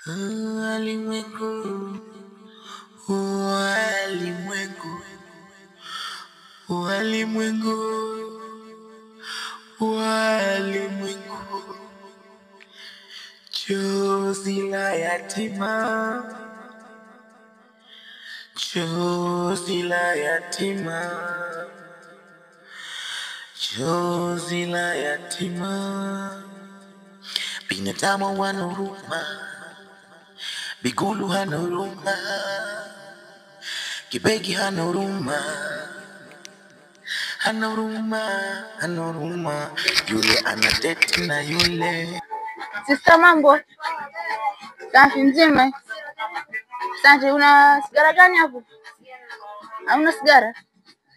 Walimwengu, walimwengu, walimwengu, walimwengu, chozi la yatima, chozi la yatima, chozi la yatima. Binadamu wana huruma, Bigulu hana huruma, Kibegi hana huruma, hana huruma, hana huruma, yule anadeti na yule. Sister, mambo safi mzima? Asante. Una sigara gani hapo? Hauna sigara?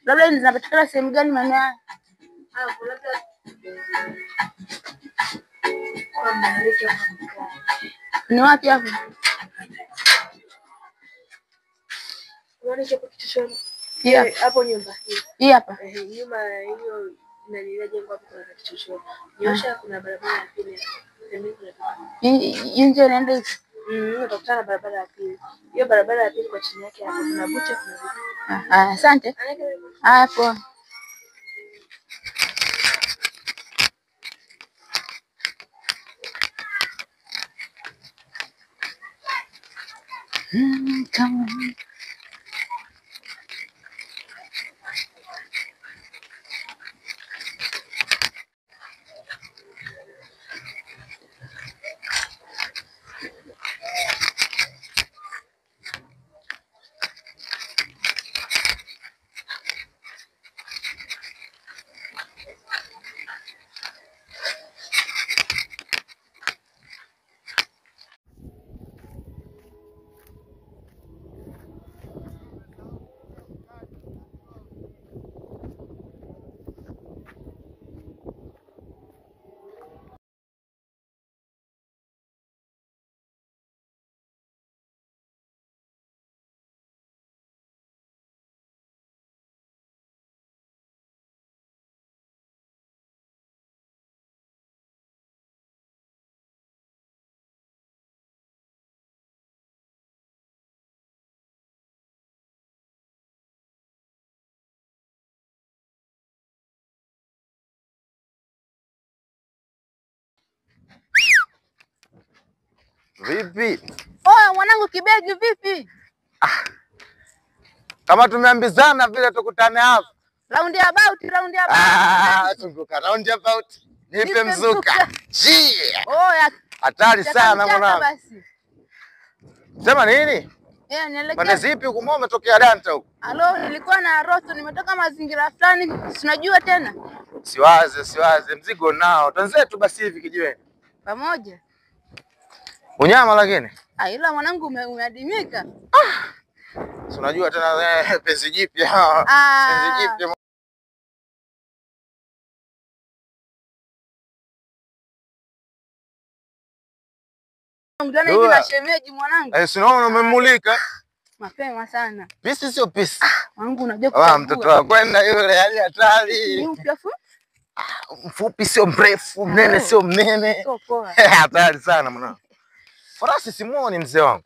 Labda zinapatikana sehemu gani maeneo haya? Ni wapi hapo? Hapo nyumba hii hapa. Nyumba hiyo inanilia jengo hapo kwa kichochoro. Nyosha kuna barabara ya pili. Nje naenda hivi. Utakutana barabara ya pili. Hiyo barabara ya pili kwa chini yake hapo kuna bucha kuna vitu. Asante. Hapo. Come on. Vipi? Oh, mwanangu Kibegi vipi? Kama tumeambizana vile tukutane hapa. Round about. Tunguka round about. Nipe mzuka. Oh, ya hatari sana mwanangu. Basi. Sema nini? Nielekea. Pande zipi huko umetokea Danta huko? Halo, nilikuwa na Roto, nimetoka mazingira fulani, sinajua tena. Siwaze, mzigo nao. Twenzetu basi hivi kijiweni. Pamoja. Unyama lakini. Ila mwanangu umeadimika. Si unajua tena penzi jipya. Penzi jipya. Ungana hivi na shemeji mwanangu. Sinaona umemulika. Mapema sana. Pisi sio pisi. Mwanangu unajua kwa mtoto wa kwenda yule hali hatari. Mfupi sio mrefu, mnene sio mnene. Hatari sana mwanangu. Farasi simuoni mzee wangu.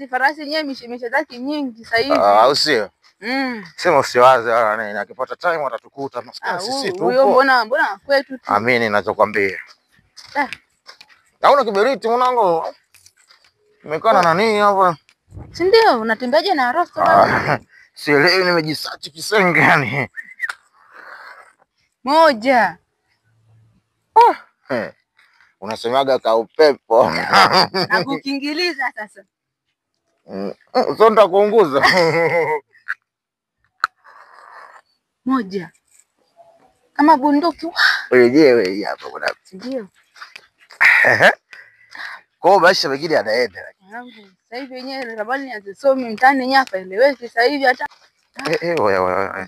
Farasi nyewe mishemisha zake nyingi sasa hivi. Au sio? Sema usiwaze wala nini. Akipata time atatukuta maskani sisi tu. Huyo mbona kwetu tu. Amini ninachokwambia. Hauna kiberiti mwanangu. Nimekaa na nani hapa? Si ndio unatembeaje na Rosto bwana? Sielewi nimejisachi kisenge yani. Moja. Unasemaga ka upepo. Nakukingiliza sasa. Sonda kuunguza. Moja. Kama bunduki. Wewe hapa bwana. Ndio. Kwa maisha mengine yanaenda. Sasa hivi wenyewe rabani azisomi mtani nyapa eleweki sasa hivi hata. Wewe.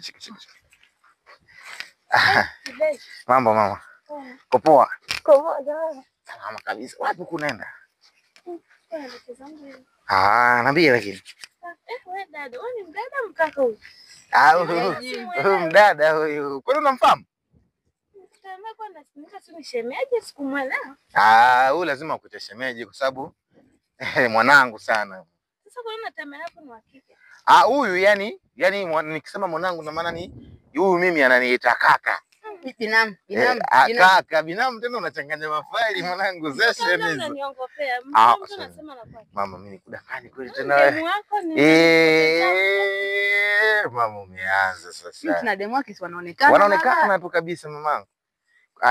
Mambo mama. Kopoa. Salama kabisa. Wapi kunaenda? Niambie lakini. Wewe dada, wewe ni mdada mkaka huyu? Huyu mdada huyu. Kwani unamfahamu? Shemeji sikumwelewa. Huyu lazima ukute shemeji kwa sababu Mwanangu sana. Sasa kwa nini unatamani hapo ni wa kike? Huyu yani nikisema mwanangu na maana ni huyu mimi ananiita kaka. Binamu. Kaka, binamu tena unachanganya mafaili mwanangu zeshe hizo. Unaniongopea. Mtu anasema na kwake. Mama mimi nikudangani kweli tena wewe. Demu wako ni mama umeanza sasa. Mimi tuna demu wake si wanaonekana. Wanaonekana tu kabisa mamangu.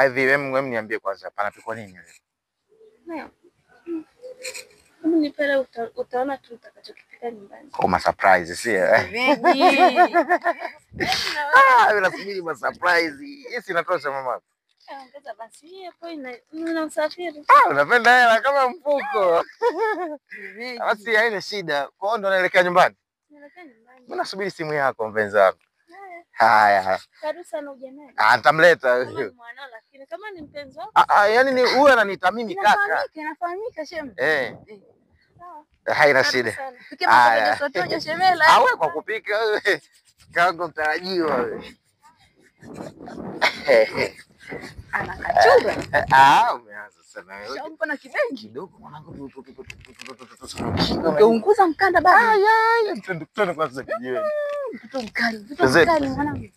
Hivi wewe niambie kwanza panapikwa nini leo? Mimi nipele utaona tu utakachokipika nyumbani. Kama surprise sio? Mimi nasubiri ma surprise. Hii inatosha mama. Ongeza basi hapo ina usafiri. Unapenda hela kama mfuko. Basi haina shida. Kwa hiyo ndo naelekea nyumbani. Naelekea nyumbani. Mimi nasubiri simu yako mpenzi wangu. Haya. Karibu sana uje naye. Nitamleta. Mwanao lakini kama ni mpenzi wako. Yani ni huyu ananiita mimi kaka. Inafahamika shemu. Haina shida. Pikia sotojo shemela. Awe kwa kupika wewe. Kango mtarajiwa wewe. Anakachura. Umeanza sana wewe. Shampa na kibengi Kidogo mwanangu unguza mkanda baba. Mtendo kwanza kijiweni. Mtoto mkali mwanangu.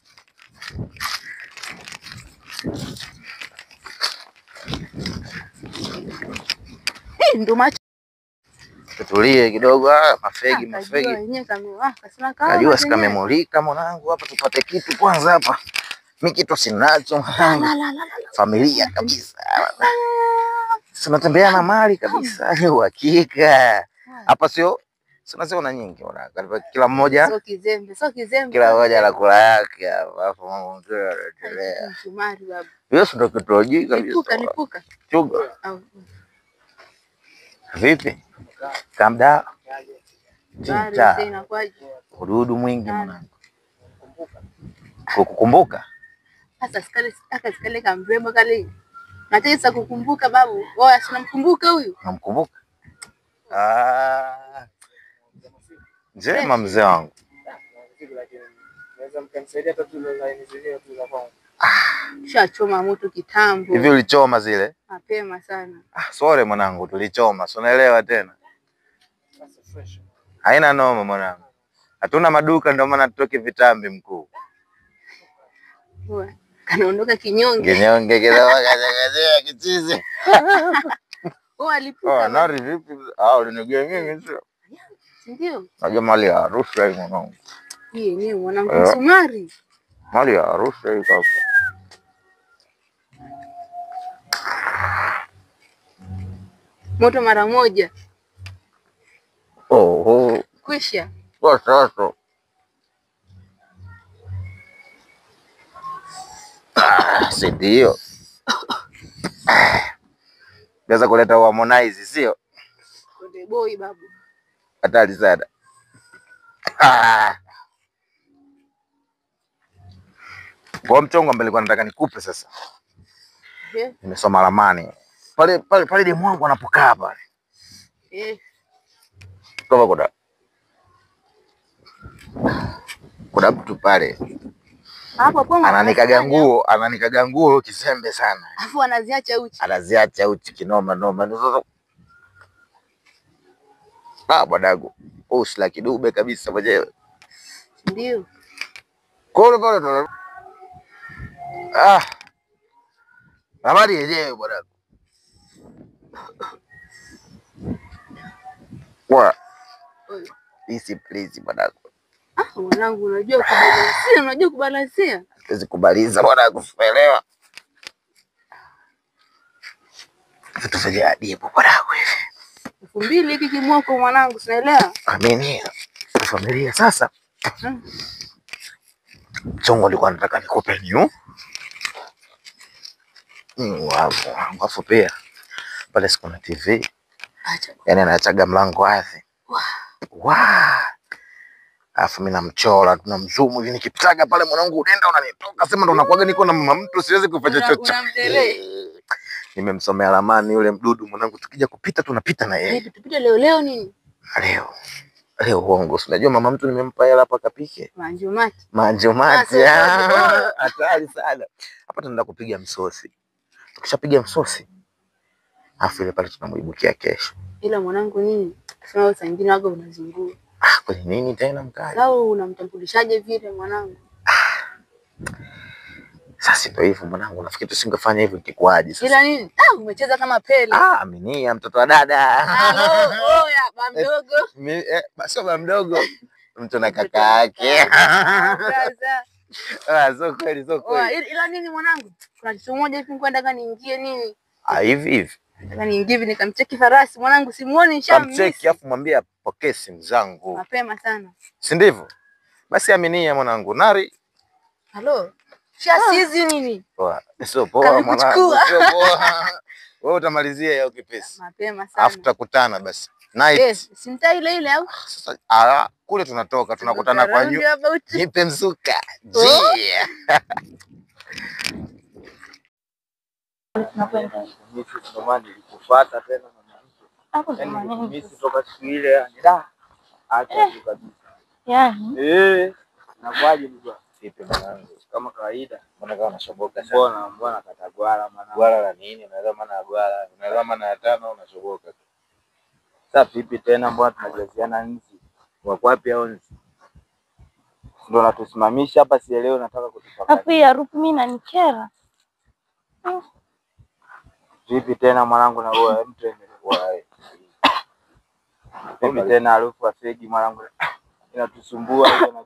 Ndo macho. Tutulie kidogo mafegi. Yenyewe kasema Najua sikamemulika mwanangu hapa tupate kitu kwanza hapa. Mimi kitu sinacho mwanangu. Familia kabisa. Tunatembea na mali kabisa. Ni uhakika. Hapa sio unaziona nyingi mwanangu. Kila mmoja sio kizembe. Kila mmoja la kula yake hapa. Alafu mambo mzuri yanaendelea. Msumari baba. Yesu ndo kitroji kabisa. Nipuka. Chuga. Vipi? Kamda. Ududu mwingi mwanangu. Kukumbuka? Sasa sikale kamrembo kale. Nataka kukumbuka babu. Wewe unamkumbuka huyu? Namkumbuka. Njema mzee wangu. Naweza mkanisaidia hata tu line zenyewe tu za kwangu. Shachoma moto kitambo. Hivi ulichoma zile? Mapema sana. Sorry mwanangu tulichoma. Si unaelewa tena? Haina noma mwanangu. Hatuna maduka ndio maana tutoke vitambi mkuu. Kanaondoka kinyonge. Kidogo kazagazea kichizi. Alipuka. Nari vipi? Ulinigea mimi sio? Ndio. Najua mali ya Arusha hii mwanangu. Ni mwanangu msumari. Mali ya Arusha hii kaka. Moto mara moja. Kwisha. Kwa sasa. Ndio. Naweza kuleta Harmonize sio? Konde boy babu. Hatari sana. Kwa mchongo mbele kwa nataka nikupe sasa. Nimesoma ramani. Pale demu wangu anapokaa pale. Kwa kuna mtu pale. Hapo Ananikaga nguo kisembe sana. Alafu anaziacha uchi kinoma. Bwadagu. Usla kidube kabisa mwenyewe. Ndio. Pole. Habari yenyewe bwadagu. Please bwadagu. Mwanangu unajua kubalansia. Siwezi kubaliza bwadagu kuelewa. Tufanye adibu bwadagu hivi. 2000 hiki kimwoko mwanangu sinaelewa. Amini. Familia sasa. Chongo alikuwa anataka nikupe niu. Wafu pia. Pale siku na TV. Yaani anachaga mlango wazi. Alafu mimi namchora tunamzumu hivi nikipitaga pale mwanangu unaenda unanitoka sema ndo unakuaga niko na mama mtu siwezi kufanya chochote. Nimemsomea ramani yule mdudu mwanangu tukija kupita tunapita na yeye. Tupite leo nini? Leo uongo. Unajua mama mtu nimempa hela hapa kapike. Manjomati. Hatari sana. Hapa tunaenda kupiga msosi. Tukishapiga msosi, afu ile pale tunamuibukia kesho. Ila mwanangu nini? Sema saa nyingine wako unazingua. Kwa nini tena mkali? Au unamtambulishaje vile mwanangu? Sasa ndio hivyo mwanangu, nafikiri tusingefanya hivyo ingekuaje sasa. Ila nini? Umecheza kama Pele. Aminia mtoto wa dada. Ya baba mdogo. Basi baba mdogo. Mtu na kaka yake. Sasa. So kweli. Ila nini mwanangu? Kuna kitu moja hivi nilikuwa nataka niingie nini? Hivi. Nataka niingie hivi nikamcheki Farasi mwanangu, simuoni nishammiss. Kamcheki afu mwambie apokee simu zangu. Mapema sana. Si ndivyo? Basi aminia mwanangu. Nari. Halo. Shasizi nini? Poa. Sio poa mwanangu. Sio poa. Wewe utamalizia yao kipesi. Mapema sana. Afu tutakutana basi. Night. Si mtaa ile au? Sasa kule tunatoka tunakutana kwa nipe mzuka. Jia. Tunakwenda. Mimi sinomani nilikufuata tena mwanamke. Hapo ndo maneno. Mimi toka siku ile yani da. Acha tu kabisa. Yaani. Nakwaje bwana? Vipi mwanangu? Kama kawaida. Mbona kama unashoboka sana? Mbona katagwala mwanangu? Gwala la nini? Unaelewa maana ya gwala? Unaelewa maana ya tano unashoboka tu. Sasa vipi tena mbona tunajaziana nzi? Wako wapi hao nzi? Ndio natusimamisha hapa sielewi nataka kutufanya. Hapo ya harufu mimi inanikera. Vipi tena mwanangu na wewe mtu wewe. Vipi tena harufu ya fegi mwanangu inatusumbua hiyo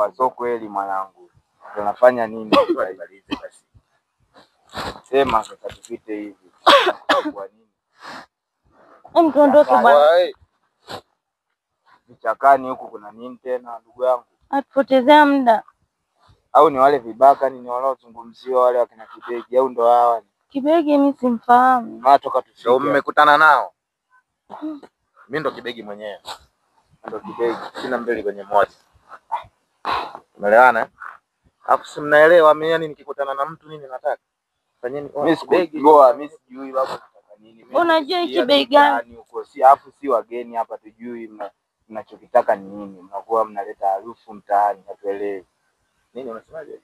na sio kweli mwanangu. Tunafanya nini? Tuimalize basi. Sema sasa tupite hivi. Kwa nini? Tuondoke bwana. Vichakani huku kuna nini tena ndugu yangu? Atupotezea muda. Au ni wale vibaka ni wanaozungumziwa wale wakina Kibegi au ndo hawa? Kibegi mimi simfahamu. Natoka tufike. Ndio mmekutana nao. Mimi ndo Kibegi mwenyewe. Ndo Kibegi. Sina mbili kwenye moja. Umeelewana? Hapo si mnaelewa mimi yani nikikutana na mtu nini nataka. Fanyeni mimi Kibegi. Mimi sijui baba nataka nini. Unajua Kibegi gani? Uko si afu si wageni hapa tujui mnachokitaka ni nini. Mnakuwa mnaleta harufu mtaani hatuelewi. Nini unasemaje?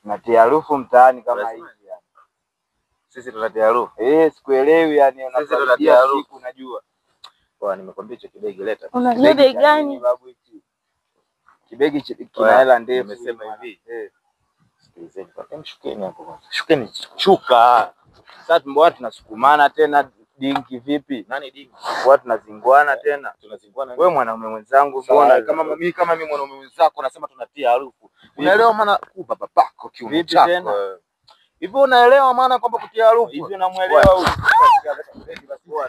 Natia harufu mtaani kama hivi yani. Sisi tunatia harufu. Sikuelewi yani unapatia harufu unajua. Poa nimekwambia hicho Kibegi leta. Unajua bei gani? Babu hichi. Kibegi kina hela ndefu nimesema hivi. Sikilizeni kwa mshukeni hapo kwanza. Shukeni chuka. Sasa mbona tunasukumana tena dinki vipi? Nani dinki? Mbona tunazinguana tena? Tunazinguana. Wewe mwanaume mwenzangu mbona kama mimi mwanaume mwenzako nasema tunatia harufu. Unaelewa maana baba bako kiuno chako. Hivi unaelewa maana kwamba kutia harufu? Hivi unamuelewa huyu?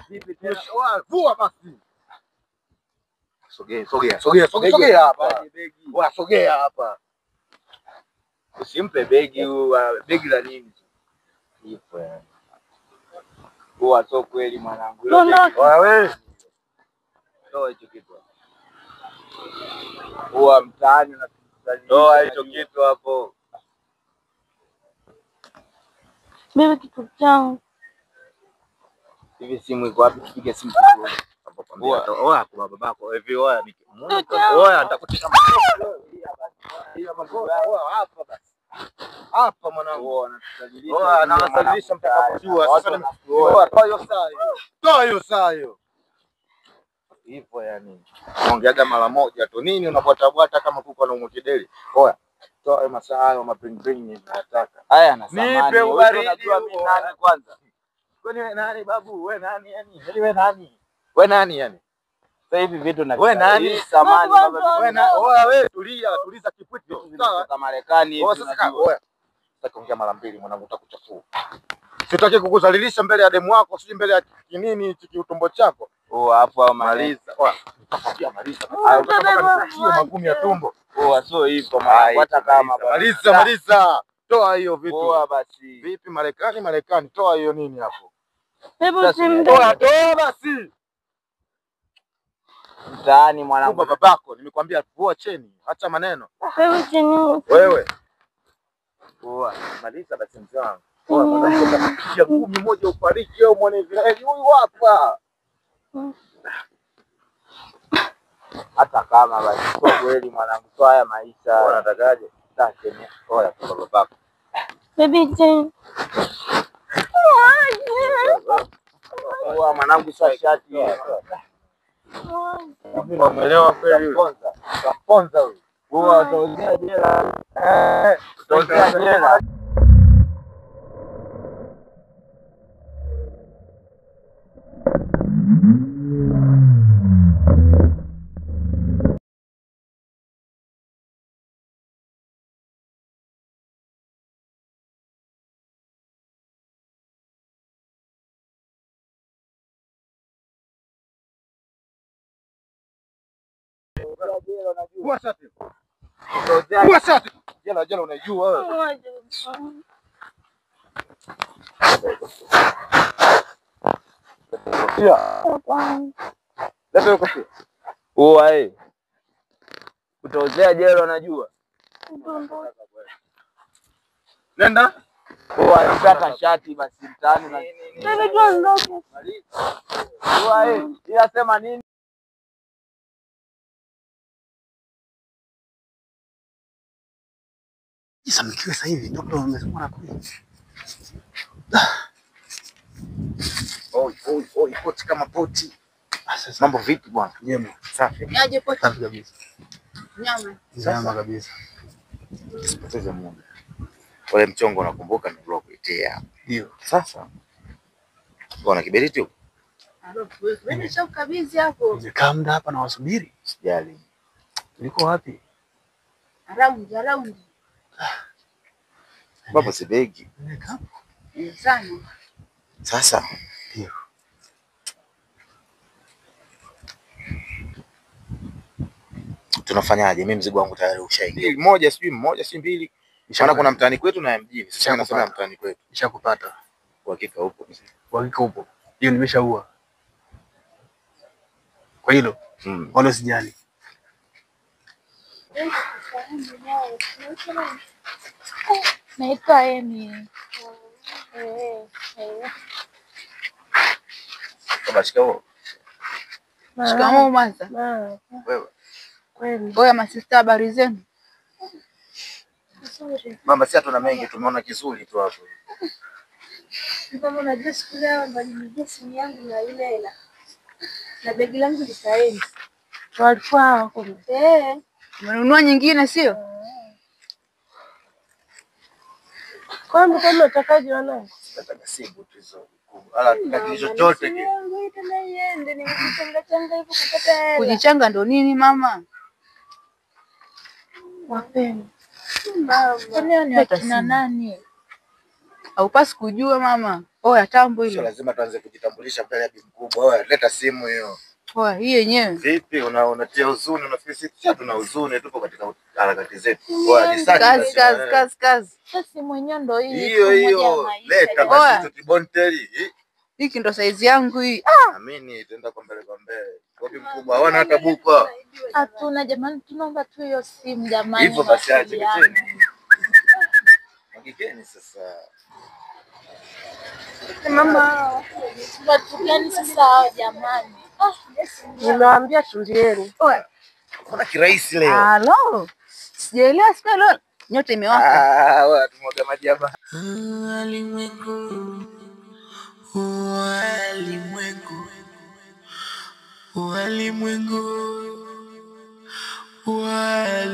Vipi tena? Vua basi. Sogea hapa. Sogea hapa. Usimpe begi huyu, begi la nini? Ipo yani. Huwa sio kweli mwanangu. Wewe. Toa hicho kitu. Huwa mtaani na toa hicho kitu hapo. Mimi kitu changu. Hivi simu iko wapi? Tupige simu tu. Oa kwa babako. Hivi oa nitakutisha. Hapa basi. Hapa mwanangu anasalilisha mtakapojua. Sasa toa hiyo saa hiyo. Toa hiyo saa hiyo. Hivyo yani. Ongeaga mara moja tu. Nini unapotabwata kama kuko na umukideli? Oya. Toa hiyo masaa hayo mapring nataka. Haya na samani. Nipe ubaridi. Unajua mimi nani kwanza? Kwani wewe nani babu? Wewe nani yani? Wewe nani? Wewe nani yani? Sasa hivi vitu na wewe nani? Samani baba. Wewe tuliza kipwito. Sawa kama Marekani hivi. Sasa kaka, sitaki kuongea mara mbili mwanangu utakuchafua. Sitaki kukuzalilisha mbele ya demu wako, siji mbele ya kinini hichi kiutumbo chako. Hapo maliza. Utakwambia maliza. Utakwambia magumi ya tumbo. Sio hivyo mara hata kama maliza. Toa hiyo vitu. Basi. Vipi Marekani, toa hiyo nini hapo? Hebu toa basi. Mtaani mwanangu. Babako nimekwambia vua cheni, acha maneno. Hebu cheni. Wewe. Maliza basi mzee wangu. Mwanangu utakupigia ngumi moja ufariki au mwana Israeli huyu hapa. Hata kama basi kwa kweli mwanangu, toa haya maisha. Unatakaje? Sasa babako. Baby Jane. Mwanangu sasa shati. Umeelewa kweli? Kamponza huyu. Wewe utaozea jela. Utaozea jela. Jela unajua wewe. Uwe utaozea jela unajua. Nenda. Anataka shati basi mtaani na nini. Uwe ila sema nini? Sasa mkiwa sasa hivi ndio umesema na kule. Oi, poti kama poti. Mambo vipi bwana? Njema. Safi. Niaje poti? Safi kabisa. Nyama kabisa. Sipoteze muda. Wale mchongo nakumbuka ndio kuitia. Ndio. Sasa. Bwana kiberiti huko? Wewe chao kabisa hapo. Nimekaa muda hapa na wasubiri. Sijali. Niko wapi? Around. Baba sibegi. Nimekaa. Sana. Sasa. Ndio. Tunafanyaje? Mimi mzigo wangu tayari ushaingia. Mmoja si mbili. Maana kuna mtaani kwetu na mjini. Sasa nasema mtaani kwetu. Nishakupata. Uhakika upo mzee. Uhakika upo. Hiyo nimeshaua. Kwa hilo. Wala sijali. Naitwa Emi. Baba shikamoo. Shikamoo mwanza. Wewe. Kweli. Oya masista, habari zenu? Mama si hatuna mengi, tumeona kizuri tu hapo. Kama unajua siku leo nilijua simu yangu na ile hela. Na begi langu likaenda. Walikuwa hawako. Umenunua nyingine sio? Kwa nini kama utakaje wana? Nataka simu tu hizo. Ala kitu chochote kile. Kujichanga ndo nini mama? Wapeni. Kwani hata kina nani? Haupasi kujua mama. Oya tambo hilo. Sio lazima tuanze kujitambulisha mbele ya bibi mkubwa. Oya leta simu hiyo. Oya hii yenyewe. Vipi unatia huzuni? Unafikiri sisi tuna huzuni, tupo katika harakati zetu. Oya ni kazi. Sasa simu yenyewe ndo hii. Hiyo. Leta basi tutibonteli. Hiki ndo saizi yangu hii. Amini tenda kwa mbele. Kwa bibi mkubwa hawana hata buka. Hatuna jamani, tunaomba tu hiyo simu jamani. Hivyo basi aje kiteni. Magikeni sasa. Mama, watu gani sasa hao jamani? Nimewaambia tulieni. Oya. Kuna kirahisi leo. Halo. Sijaelewa siku leo. Nyote imewaka. Wewe tumwaga maji hapa. Walimwengu